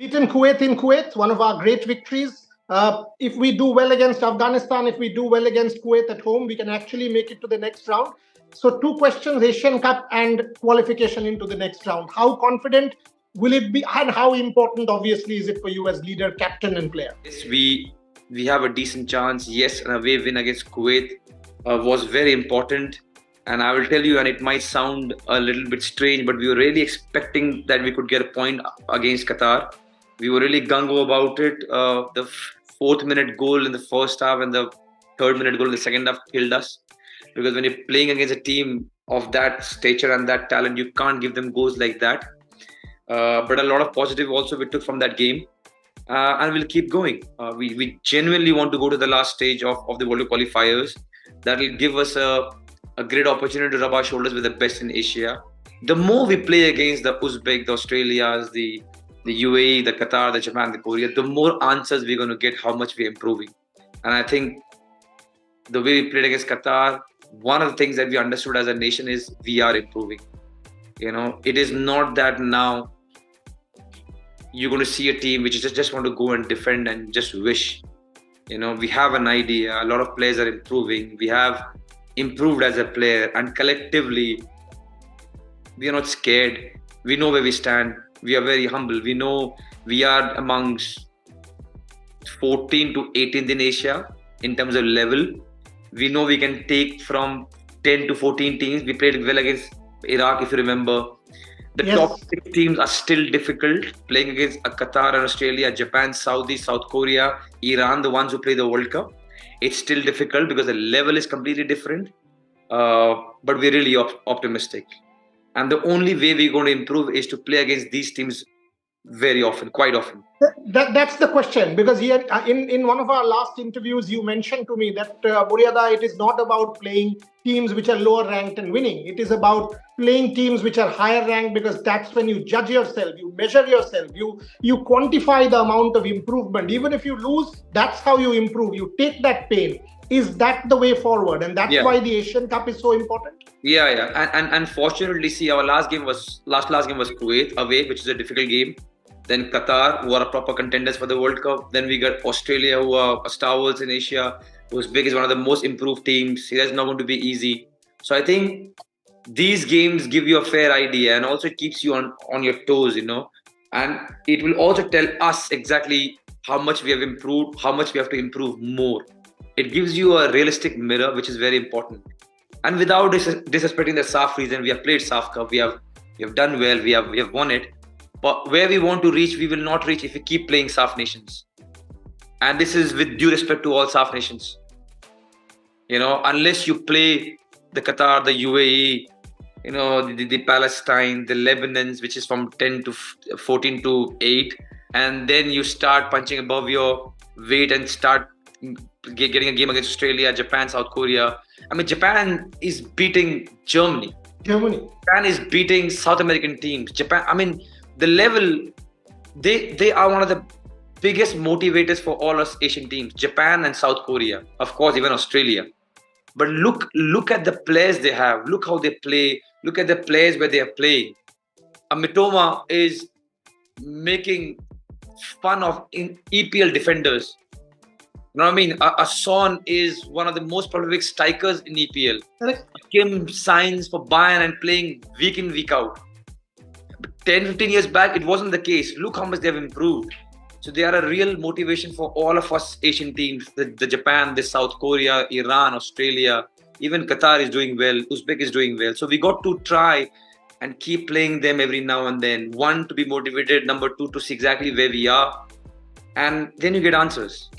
Beaten Kuwait in Kuwait, one of our great victories. If we do well against Afghanistan, if we do well against Kuwait at home, we can actually make it to the next round. So two questions, Asian Cup and qualification into the next round. How confident will it be, and how important, obviously, is it for you as leader, captain and player? Yes, we have a decent chance. Yes, an away win against Kuwait was very important. And I will tell you, and it might sound a little bit strange, but we were really expecting that we could get a point against Qatar. We were really gung-ho about it. The fourth minute goal in the first half and the third minute goal in the second half killed us. Because when you're playing against a team of that stature and that talent, you can't give them goals like that. But a lot of positive also we took from that game. And we'll keep going. We genuinely want to go to the last stage of the World Cup qualifiers. That will give us a great opportunity to rub our shoulders with the best in Asia. The more we play against the Uzbek, the Australias, the UAE, the Qatar, the Japan, the Korea, the more answers we're going to get how much we're improving. And I think the way we played against Qatar, one of the things that we understood as a nation is we are improving. It is not that now you're going to see a team which just want to go and defend and just wish. We have an idea. A lot of players are improving. We have improved as a player, and collectively we are not scared. We know where we stand. We are very humble. We know we are amongst 14 to 18th in Asia in terms of level. We know we can take from 10 to 14 teams. We played well against Iraq, if you remember. The top 6 teams are still difficult. Playing against Qatar and Australia, Japan, Saudi, South Korea, Iran, the ones who play the World Cup. It's still difficult because the level is completely different. But we're really optimistic. And the only way we're going to improve is to play against these teams very often, quite often. That's the question, because here in one of our last interviews, you mentioned to me that Muriada, it is not about playing teams which are lower ranked and winning. It is about playing teams which are higher ranked, because that's when you judge yourself, you measure yourself, you quantify the amount of improvement. Even if you lose, that's how you improve. You take that pain. Is that the way forward? And that's why the Asian Cup is so important. Yeah. And fortunately, see, our last game was Kuwait away, which is a difficult game. Then Qatar, who are proper contenders for the World Cup. Then we got Australia, who are stalwarts in Asia. Uzbek is one of the most improved teams. It's not going to be easy. So I think these games give you a fair idea, and also it keeps you on your toes, And it will also tell us exactly how much we have improved, how much we have to improve more. It gives you a realistic mirror, which is very important. And without disrespecting the SAF region, we have played SAF Cup. We have done well. We have won it. But where we want to reach, we will not reach if we keep playing SAF nations. And this is with due respect to all SAF nations. Unless you play the Qatar, the UAE, the Palestine, the Lebanons, which is from 10 to 14 to 8. And then you start punching above your weight and start getting a game against Australia, Japan, South Korea. I mean, Japan is beating Germany. Japan is beating South American teams. The level, they are one of the biggest motivators for all us Asian teams. Japan and South Korea, of course, even Australia. But look at the players they have. Look how they play. Look at the players where they are playing. Mitoma is making fun of EPL defenders. You know what I mean? A Son is one of the most prolific strikers in EPL. Kim signs for Bayern and playing week in, week out. 10, 15 years back, it wasn't the case. Look how much they have improved. So they are a real motivation for all of us Asian teams. The Japan, the South Korea, Iran, Australia, even Qatar is doing well. Uzbek is doing well. So we got to try and keep playing them every now and then. 1, to be motivated. Number 2, to see exactly where we are. And then you get answers.